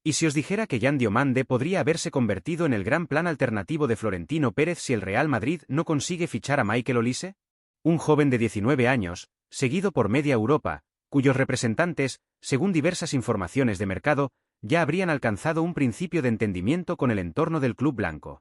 ¿Y si os dijera que Yan Diomande podría haberse convertido en el gran plan alternativo de Florentino Pérez si el Real Madrid no consigue fichar a Michael Olise? Un joven de 19 años, seguido por media Europa, cuyos representantes, según diversas informaciones de mercado, ya habrían alcanzado un principio de entendimiento con el entorno del club blanco.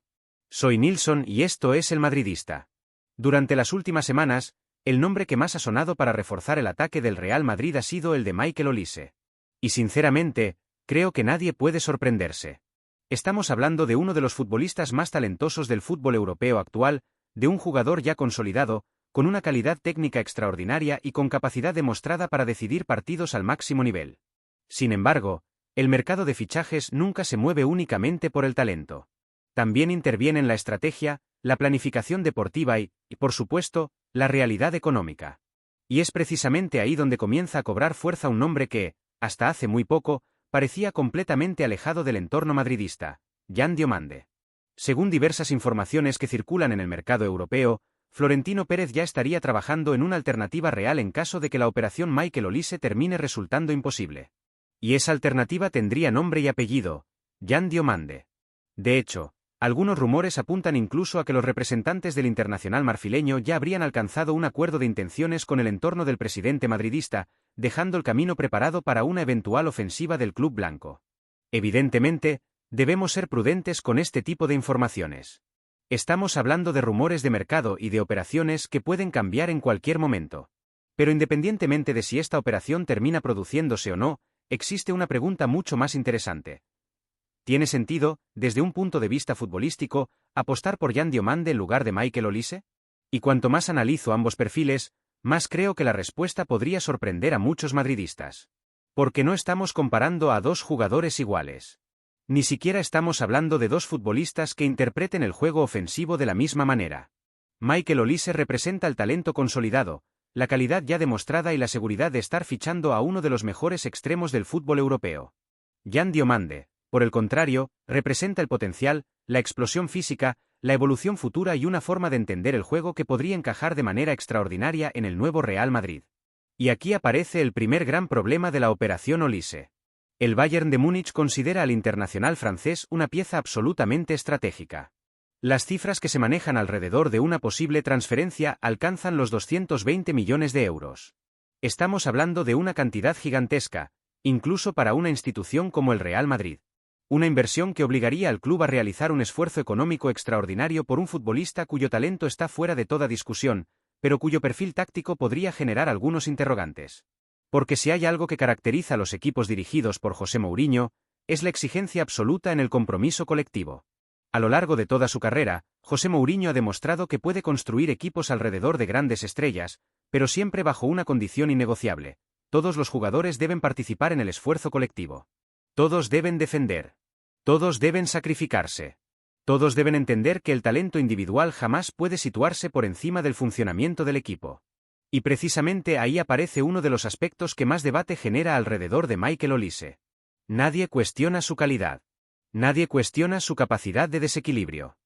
Soy Nilsson y esto es El Madridista. Durante las últimas semanas, el nombre que más ha sonado para reforzar el ataque del Real Madrid ha sido el de Michael Olise. Y sinceramente, creo que nadie puede sorprenderse. Estamos hablando de uno de los futbolistas más talentosos del fútbol europeo actual, de un jugador ya consolidado, con una calidad técnica extraordinaria y con capacidad demostrada para decidir partidos al máximo nivel. Sin embargo, el mercado de fichajes nunca se mueve únicamente por el talento. También intervienen la estrategia, la planificación deportiva y, por supuesto, la realidad económica. Y es precisamente ahí donde comienza a cobrar fuerza un nombre que, hasta hace muy poco, parecía completamente alejado del entorno madridista: Yan Diomande. Según diversas informaciones que circulan en el mercado europeo, Florentino Pérez ya estaría trabajando en una alternativa real en caso de que la operación Michael Olise termine resultando imposible. Y esa alternativa tendría nombre y apellido: Yan Diomande. De hecho, algunos rumores apuntan incluso a que los representantes del internacional marfileño ya habrían alcanzado un acuerdo de intenciones con el entorno del presidente madridista, dejando el camino preparado para una eventual ofensiva del club blanco. Evidentemente, debemos ser prudentes con este tipo de informaciones. Estamos hablando de rumores de mercado y de operaciones que pueden cambiar en cualquier momento. Pero independientemente de si esta operación termina produciéndose o no, existe una pregunta mucho más interesante. ¿Tiene sentido, desde un punto de vista futbolístico, apostar por Yan Diomande en lugar de Michael Olise? Y cuanto más analizo ambos perfiles, más creo que la respuesta podría sorprender a muchos madridistas. Porque no estamos comparando a dos jugadores iguales. Ni siquiera estamos hablando de dos futbolistas que interpreten el juego ofensivo de la misma manera. Michael Olise representa el talento consolidado, la calidad ya demostrada y la seguridad de estar fichando a uno de los mejores extremos del fútbol europeo. Yan Diomande, por el contrario, representa el potencial, la explosión física, la evolución futura y una forma de entender el juego que podría encajar de manera extraordinaria en el nuevo Real Madrid. Y aquí aparece el primer gran problema de la operación Olise. El Bayern de Múnich considera al internacional francés una pieza absolutamente estratégica. Las cifras que se manejan alrededor de una posible transferencia alcanzan los 220 millones de euros. Estamos hablando de una cantidad gigantesca, incluso para una institución como el Real Madrid. Una inversión que obligaría al club a realizar un esfuerzo económico extraordinario por un futbolista cuyo talento está fuera de toda discusión, pero cuyo perfil táctico podría generar algunos interrogantes. Porque si hay algo que caracteriza a los equipos dirigidos por José Mourinho, es la exigencia absoluta en el compromiso colectivo. A lo largo de toda su carrera, José Mourinho ha demostrado que puede construir equipos alrededor de grandes estrellas, pero siempre bajo una condición innegociable: todos los jugadores deben participar en el esfuerzo colectivo. Todos deben defender. Todos deben sacrificarse. Todos deben entender que el talento individual jamás puede situarse por encima del funcionamiento del equipo. Y precisamente ahí aparece uno de los aspectos que más debate genera alrededor de Michael Olise. Nadie cuestiona su calidad. Nadie cuestiona su capacidad de desequilibrio.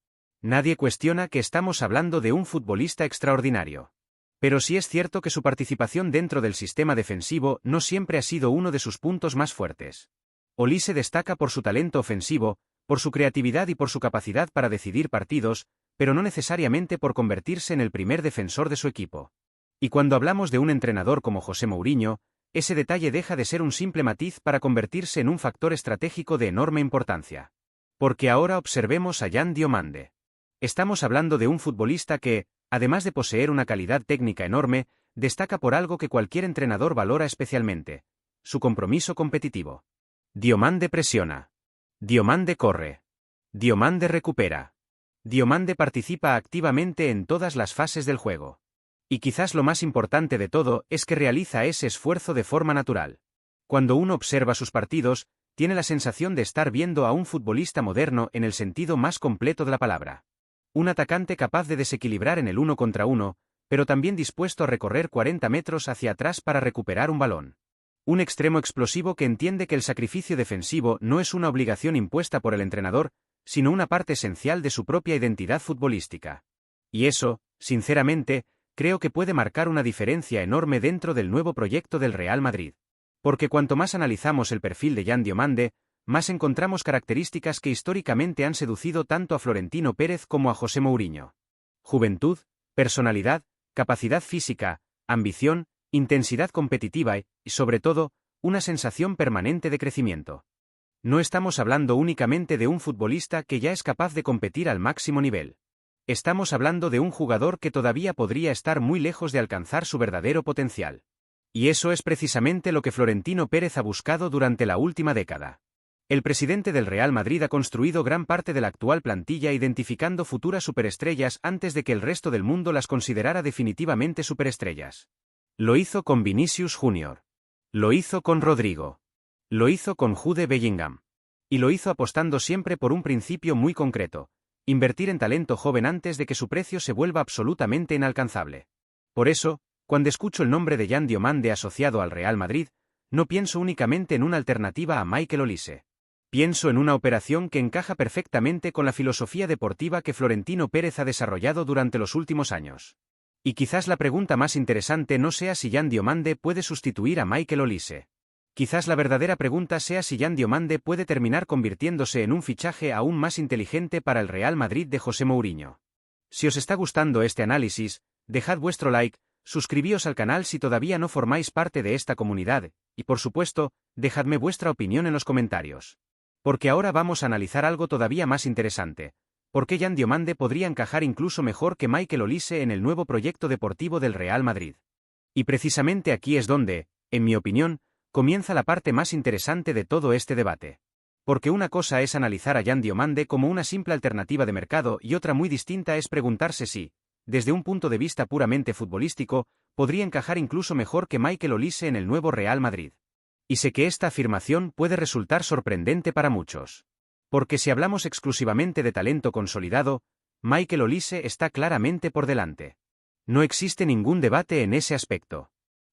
Nadie cuestiona que estamos hablando de un futbolista extraordinario. Pero sí es cierto que su participación dentro del sistema defensivo no siempre ha sido uno de sus puntos más fuertes. Olise destaca por su talento ofensivo, por su creatividad y por su capacidad para decidir partidos, pero no necesariamente por convertirse en el primer defensor de su equipo. Y cuando hablamos de un entrenador como José Mourinho, ese detalle deja de ser un simple matiz para convertirse en un factor estratégico de enorme importancia. Porque ahora observemos a Yan Diomande. Estamos hablando de un futbolista que, además de poseer una calidad técnica enorme, destaca por algo que cualquier entrenador valora especialmente: su compromiso competitivo. Diomande presiona. Diomande corre. Diomande recupera. Diomande participa activamente en todas las fases del juego. Y quizás lo más importante de todo es que realiza ese esfuerzo de forma natural. Cuando uno observa sus partidos, tiene la sensación de estar viendo a un futbolista moderno en el sentido más completo de la palabra. Un atacante capaz de desequilibrar en el 1 contra 1, pero también dispuesto a recorrer 40 metros hacia atrás para recuperar un balón. Un extremo explosivo que entiende que el sacrificio defensivo no es una obligación impuesta por el entrenador, sino una parte esencial de su propia identidad futbolística. Y eso, sinceramente, creo que puede marcar una diferencia enorme dentro del nuevo proyecto del Real Madrid. Porque cuanto más analizamos el perfil de Yan Diomande, más encontramos características que históricamente han seducido tanto a Florentino Pérez como a José Mourinho. Juventud, personalidad, capacidad física, ambición, intensidad competitiva y, sobre todo, una sensación permanente de crecimiento. No estamos hablando únicamente de un futbolista que ya es capaz de competir al máximo nivel. Estamos hablando de un jugador que todavía podría estar muy lejos de alcanzar su verdadero potencial. Y eso es precisamente lo que Florentino Pérez ha buscado durante la última década. El presidente del Real Madrid ha construido gran parte de la actual plantilla identificando futuras superestrellas antes de que el resto del mundo las considerara definitivamente superestrellas. Lo hizo con Vinicius Jr. Lo hizo con Rodrigo. Lo hizo con Jude Bellingham. Y lo hizo apostando siempre por un principio muy concreto: invertir en talento joven antes de que su precio se vuelva absolutamente inalcanzable. Por eso, cuando escucho el nombre de Yan Diomande asociado al Real Madrid, no pienso únicamente en una alternativa a Michael Olise. Pienso en una operación que encaja perfectamente con la filosofía deportiva que Florentino Pérez ha desarrollado durante los últimos años. Y quizás la pregunta más interesante no sea si Yan Diomande puede sustituir a Michael Olise. Quizás la verdadera pregunta sea si Yan Diomande puede terminar convirtiéndose en un fichaje aún más inteligente para el Real Madrid de José Mourinho. Si os está gustando este análisis, dejad vuestro like, suscribíos al canal si todavía no formáis parte de esta comunidad, y por supuesto, dejadme vuestra opinión en los comentarios. Porque ahora vamos a analizar algo todavía más interesante: ¿por qué Yan Diomande podría encajar incluso mejor que Michael Olise en el nuevo proyecto deportivo del Real Madrid? Y precisamente aquí es donde, en mi opinión, comienza la parte más interesante de todo este debate. Porque una cosa es analizar a Yan Diomande como una simple alternativa de mercado y otra muy distinta es preguntarse si, desde un punto de vista puramente futbolístico, podría encajar incluso mejor que Michael Olise en el nuevo Real Madrid. Y sé que esta afirmación puede resultar sorprendente para muchos. Porque si hablamos exclusivamente de talento consolidado, Michael Olise está claramente por delante. No existe ningún debate en ese aspecto.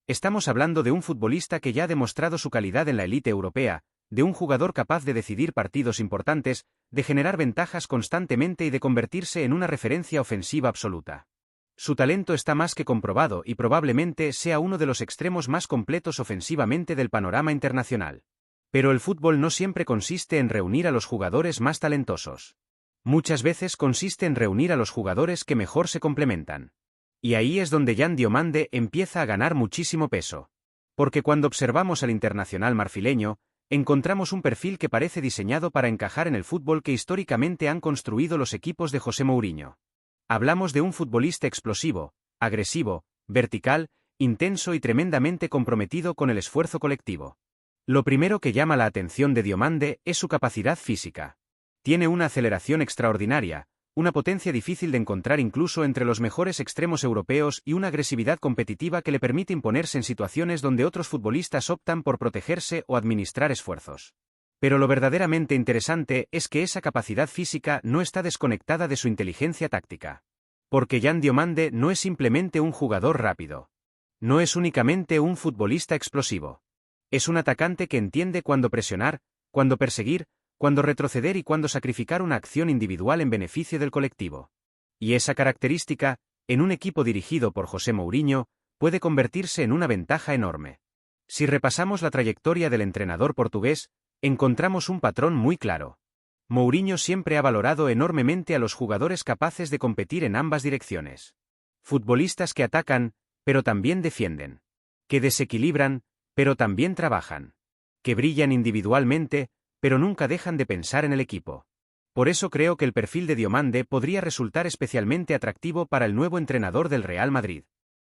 Estamos hablando de un futbolista que ya ha demostrado su calidad en la élite europea, de un jugador capaz de decidir partidos importantes, de generar ventajas constantemente y de convertirse en una referencia ofensiva absoluta. Su talento está más que comprobado y probablemente sea uno de los extremos más completos ofensivamente del panorama internacional. Pero el fútbol no siempre consiste en reunir a los jugadores más talentosos. Muchas veces consiste en reunir a los jugadores que mejor se complementan. Y ahí es donde Yan Diomande empieza a ganar muchísimo peso. Porque cuando observamos al internacional marfileño, encontramos un perfil que parece diseñado para encajar en el fútbol que históricamente han construido los equipos de José Mourinho. Hablamos de un futbolista explosivo, agresivo, vertical, intenso y tremendamente comprometido con el esfuerzo colectivo. Lo primero que llama la atención de Diomande es su capacidad física. Tiene una aceleración extraordinaria, una potencia difícil de encontrar incluso entre los mejores extremos europeos y una agresividad competitiva que le permite imponerse en situaciones donde otros futbolistas optan por protegerse o administrar esfuerzos. Pero lo verdaderamente interesante es que esa capacidad física no está desconectada de su inteligencia táctica. Porque Yan Diomande no es simplemente un jugador rápido. No es únicamente un futbolista explosivo. Es un atacante que entiende cuándo presionar, cuándo perseguir, cuándo retroceder y cuándo sacrificar una acción individual en beneficio del colectivo. Y esa característica, en un equipo dirigido por José Mourinho, puede convertirse en una ventaja enorme. Si repasamos la trayectoria del entrenador portugués, encontramos un patrón muy claro. Mourinho siempre ha valorado enormemente a los jugadores capaces de competir en ambas direcciones. Futbolistas que atacan, pero también defienden. Que desequilibran, pero también trabajan. Que brillan individualmente, pero nunca dejan de pensar en el equipo. Por eso creo que el perfil de Diomande podría resultar especialmente atractivo para el nuevo entrenador del Real Madrid.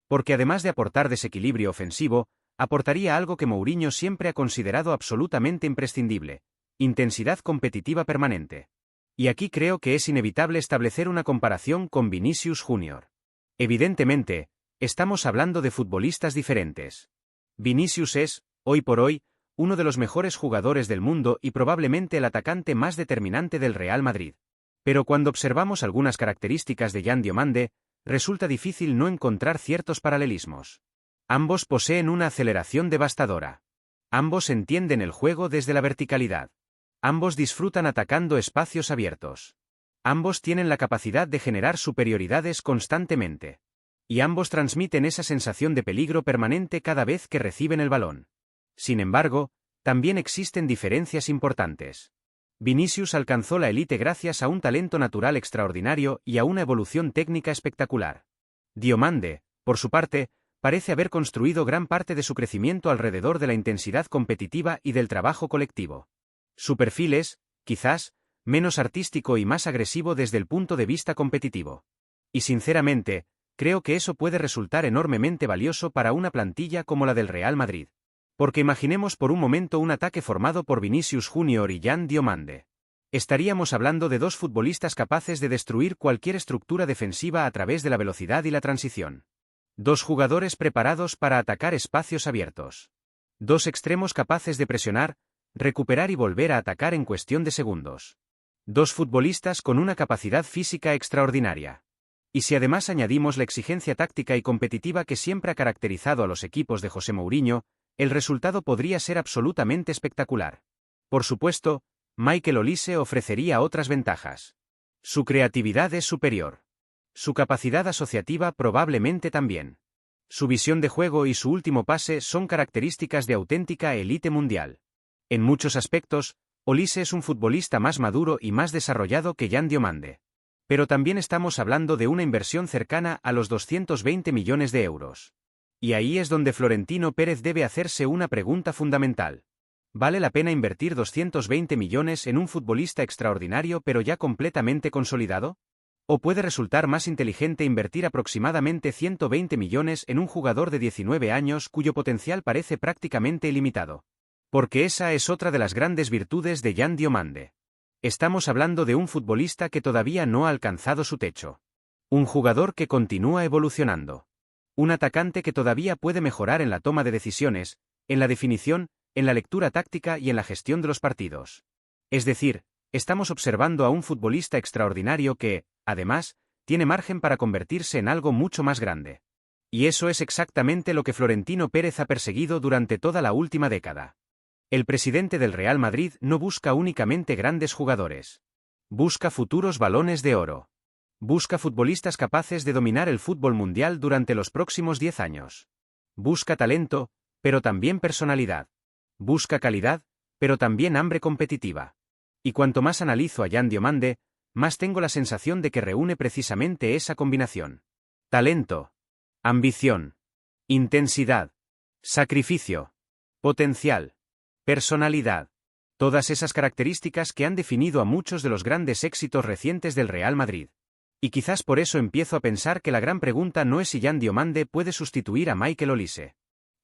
Porque además de aportar desequilibrio ofensivo, aportaría algo que Mourinho siempre ha considerado absolutamente imprescindible: intensidad competitiva permanente. Y aquí creo que es inevitable establecer una comparación con Vinicius Jr. Evidentemente, estamos hablando de futbolistas diferentes. Vinicius es, hoy por hoy, uno de los mejores jugadores del mundo y probablemente el atacante más determinante del Real Madrid. Pero cuando observamos algunas características de Yan Diomande, resulta difícil no encontrar ciertos paralelismos. Ambos poseen una aceleración devastadora. Ambos entienden el juego desde la verticalidad. Ambos disfrutan atacando espacios abiertos. Ambos tienen la capacidad de generar superioridades constantemente. Y ambos transmiten esa sensación de peligro permanente cada vez que reciben el balón. Sin embargo, También existen diferencias importantes. Vinicius alcanzó la élite gracias a un talento natural extraordinario y a una evolución técnica espectacular. Diomande, por su parte, parece haber construido gran parte de su crecimiento alrededor de la intensidad competitiva y del trabajo colectivo. Su perfil es, quizás, menos artístico y más agresivo desde el punto de vista competitivo. Y sinceramente, creo que eso puede resultar enormemente valioso para una plantilla como la del Real Madrid. Porque imaginemos por un momento un ataque formado por Vinicius Junior y Yan Diomande. Estaríamos hablando de dos futbolistas capaces de destruir cualquier estructura defensiva a través de la velocidad y la transición. Dos jugadores preparados para atacar espacios abiertos. Dos extremos capaces de presionar, recuperar y volver a atacar en cuestión de segundos. Dos futbolistas con una capacidad física extraordinaria. Y si además añadimos la exigencia táctica y competitiva que siempre ha caracterizado a los equipos de José Mourinho, el resultado podría ser absolutamente espectacular. Por supuesto, Michael Olise ofrecería otras ventajas. Su creatividad es superior. Su capacidad asociativa probablemente también. Su visión de juego y su último pase son características de auténtica élite mundial. En muchos aspectos, Olise es un futbolista más maduro y más desarrollado que Yan Diomande. Pero también estamos hablando de una inversión cercana a los 220 millones de euros. Y ahí es donde Florentino Pérez debe hacerse una pregunta fundamental. ¿Vale la pena invertir 220 millones en un futbolista extraordinario pero ya completamente consolidado? ¿O puede resultar más inteligente invertir aproximadamente 120 millones en un jugador de 19 años cuyo potencial parece prácticamente ilimitado? Porque esa es otra de las grandes virtudes de Yan Diomande. Estamos hablando de un futbolista que todavía no ha alcanzado su techo. Un jugador que continúa evolucionando. Un atacante que todavía puede mejorar en la toma de decisiones, en la definición, en la lectura táctica y en la gestión de los partidos. Es decir, estamos observando a un futbolista extraordinario que, además, tiene margen para convertirse en algo mucho más grande. Y eso es exactamente lo que Florentino Pérez ha perseguido durante toda la última década. El presidente del Real Madrid no busca únicamente grandes jugadores. Busca futuros balones de oro. Busca futbolistas capaces de dominar el fútbol mundial durante los próximos 10 años. Busca talento, pero también personalidad. Busca calidad, pero también hambre competitiva. Y cuanto más analizo a Yan Diomande, más tengo la sensación de que reúne precisamente esa combinación. Talento, ambición, intensidad, sacrificio, potencial, personalidad. Todas esas características que han definido a muchos de los grandes éxitos recientes del Real Madrid. Y quizás por eso empiezo a pensar que la gran pregunta no es si Yan Diomande puede sustituir a Michael Olise.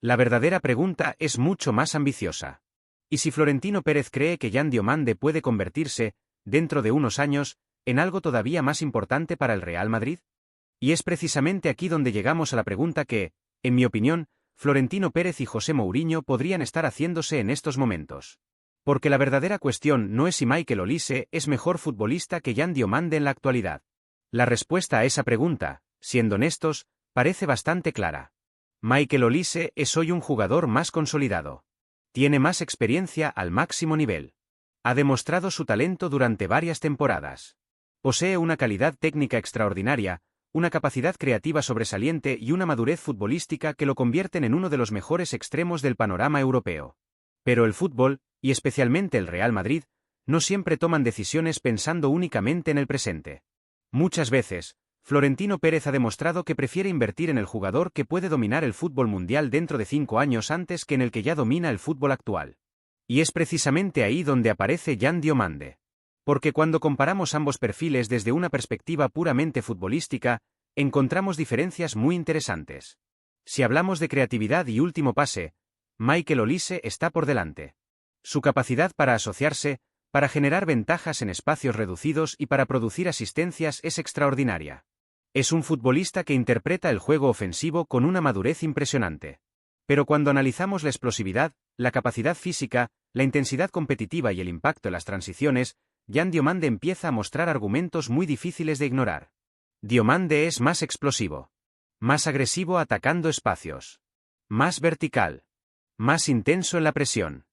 La verdadera pregunta es mucho más ambiciosa. ¿Y si Florentino Pérez cree que Yan Diomande puede convertirse, dentro de unos años, en algo todavía más importante para el Real Madrid? Y es precisamente aquí donde llegamos a la pregunta que, en mi opinión, Florentino Pérez y José Mourinho podrían estar haciéndose en estos momentos. Porque la verdadera cuestión no es si Michael Olise es mejor futbolista que Yan Diomande en la actualidad. La respuesta a esa pregunta, siendo honestos, parece bastante clara. Michael Olise es hoy un jugador más consolidado. Tiene más experiencia al máximo nivel. Ha demostrado su talento durante varias temporadas. Posee una calidad técnica extraordinaria, una capacidad creativa sobresaliente y una madurez futbolística que lo convierten en uno de los mejores extremos del panorama europeo. Pero el fútbol, y especialmente el Real Madrid, no siempre toman decisiones pensando únicamente en el presente. Muchas veces, Florentino Pérez ha demostrado que prefiere invertir en el jugador que puede dominar el fútbol mundial dentro de 5 años antes que en el que ya domina el fútbol actual. Y es precisamente ahí donde aparece Yan Diomande. Porque cuando comparamos ambos perfiles desde una perspectiva puramente futbolística, encontramos diferencias muy interesantes. Si hablamos de creatividad y último pase, Michael Olise está por delante. Su capacidad para asociarse, para generar ventajas en espacios reducidos y para producir asistencias es extraordinaria. Es un futbolista que interpreta el juego ofensivo con una madurez impresionante. Pero cuando analizamos la explosividad, la capacidad física, la intensidad competitiva y el impacto en las transiciones, Yan Diomande empieza a mostrar argumentos muy difíciles de ignorar. Diomande es más explosivo. Más agresivo atacando espacios. Más vertical. Más intenso en la presión.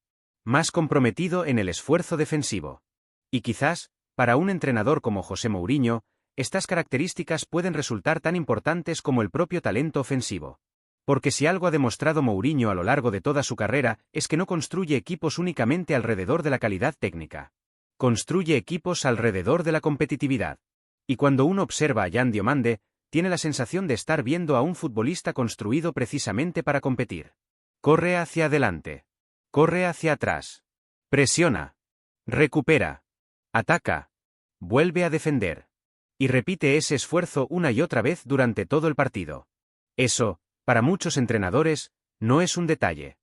Más comprometido en el esfuerzo defensivo. Y quizás, para un entrenador como José Mourinho, estas características pueden resultar tan importantes como el propio talento ofensivo. Porque si algo ha demostrado Mourinho a lo largo de toda su carrera es que no construye equipos únicamente alrededor de la calidad técnica. Construye equipos alrededor de la competitividad. Y cuando uno observa a Yan Diomande, tiene la sensación de estar viendo a un futbolista construido precisamente para competir. Corre hacia adelante. Corre hacia atrás. Presiona. Recupera. Ataca. Vuelve a defender. Y repite ese esfuerzo una y otra vez durante todo el partido. Eso, para muchos entrenadores, no es un detalle.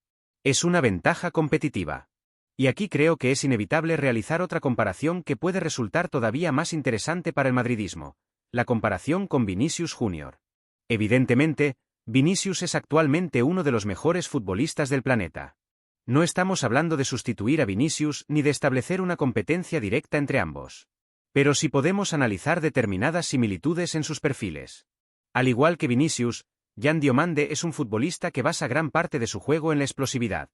Es una ventaja competitiva. Y aquí creo que es inevitable realizar otra comparación que puede resultar todavía más interesante para el madridismo, la comparación con Vinicius Jr. Evidentemente, Vinicius es actualmente uno de los mejores futbolistas del planeta. No estamos hablando de sustituir a Vinicius ni de establecer una competencia directa entre ambos. Pero sí podemos analizar determinadas similitudes en sus perfiles. Al igual que Vinicius, Yan Diomande es un futbolista que basa gran parte de su juego en la explosividad.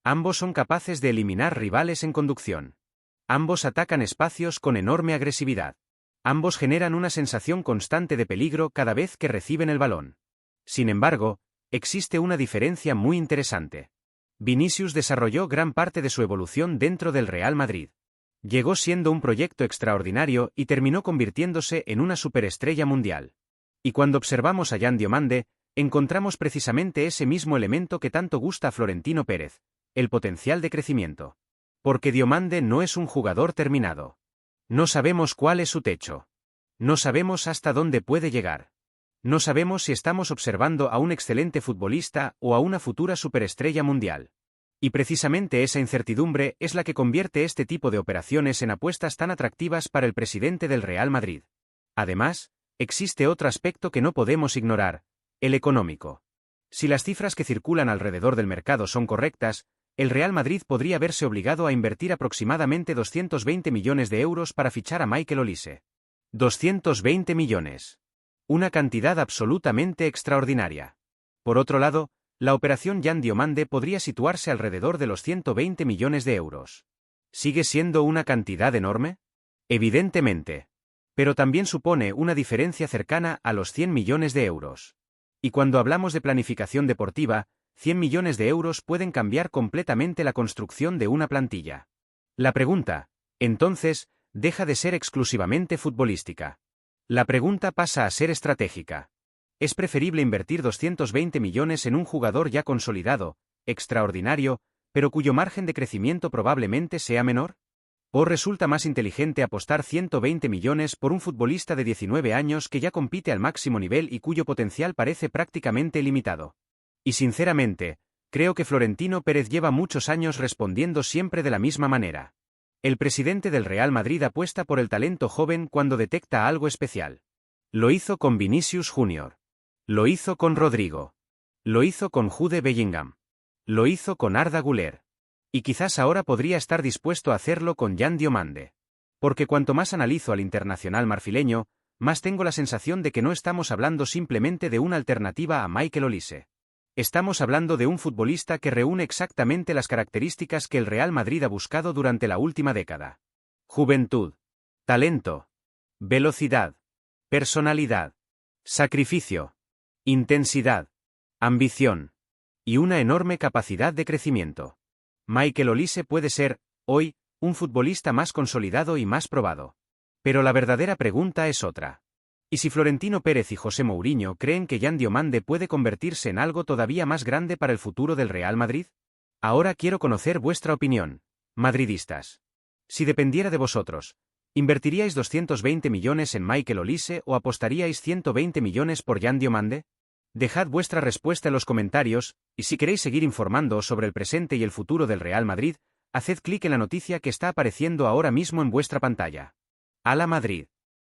Ambos son capaces de eliminar rivales en conducción. Ambos atacan espacios con enorme agresividad. Ambos generan una sensación constante de peligro cada vez que reciben el balón. Sin embargo, existe una diferencia muy interesante. Vinicius desarrolló gran parte de su evolución dentro del Real Madrid. Llegó siendo un proyecto extraordinario y terminó convirtiéndose en una superestrella mundial. Y cuando observamos a Yan Diomande, encontramos precisamente ese mismo elemento que tanto gusta a Florentino Pérez, el potencial de crecimiento. Porque Diomande no es un jugador terminado. No sabemos cuál es su techo. No sabemos hasta dónde puede llegar. No sabemos si estamos observando a un excelente futbolista o a una futura superestrella mundial. Y precisamente esa incertidumbre es la que convierte este tipo de operaciones en apuestas tan atractivas para el presidente del Real Madrid. Además, existe otro aspecto que no podemos ignorar, el económico. Si las cifras que circulan alrededor del mercado son correctas, el Real Madrid podría verse obligado a invertir aproximadamente 220 millones de euros para fichar a Michael Olise. 220 millones. Una cantidad absolutamente extraordinaria. Por otro lado, la operación Yan Diomande podría situarse alrededor de los 120 millones de euros. ¿Sigue siendo una cantidad enorme? Evidentemente. Pero también supone una diferencia cercana a los 100 millones de euros. Y cuando hablamos de planificación deportiva, 100 millones de euros pueden cambiar completamente la construcción de una plantilla. La pregunta, entonces, deja de ser exclusivamente futbolística. La pregunta pasa a ser estratégica. ¿Es preferible invertir 220 millones en un jugador ya consolidado, extraordinario, pero cuyo margen de crecimiento probablemente sea menor? ¿O resulta más inteligente apostar 120 millones por un futbolista de 19 años que ya compite al máximo nivel y cuyo potencial parece prácticamente ilimitado? Y sinceramente, creo que Florentino Pérez lleva muchos años respondiendo siempre de la misma manera. El presidente del Real Madrid apuesta por el talento joven cuando detecta algo especial. Lo hizo con Vinicius Jr. Lo hizo con Rodrigo. Lo hizo con Jude Bellingham. Lo hizo con Arda Güler. Y quizás ahora podría estar dispuesto a hacerlo con Yan Diomande. Porque cuanto más analizo al internacional marfileño, más tengo la sensación de que no estamos hablando simplemente de una alternativa a Michael Olise. Estamos hablando de un futbolista que reúne exactamente las características que el Real Madrid ha buscado durante la última década. Juventud. Talento. Velocidad. Personalidad. Sacrificio. Intensidad. Ambición. Y una enorme capacidad de crecimiento. Michael Olise puede ser, hoy, un futbolista más consolidado y más probado. Pero la verdadera pregunta es otra. ¿Y si Florentino Pérez y José Mourinho creen que Yan Diomande puede convertirse en algo todavía más grande para el futuro del Real Madrid? Ahora quiero conocer vuestra opinión, madridistas. Si dependiera de vosotros, ¿invertiríais 220 millones en Michael Olise o apostaríais 120 millones por Yan Diomande? Dejad vuestra respuesta en los comentarios, y si queréis seguir informando sobre el presente y el futuro del Real Madrid, haced clic en la noticia que está apareciendo ahora mismo en vuestra pantalla. ¡Hala Madrid!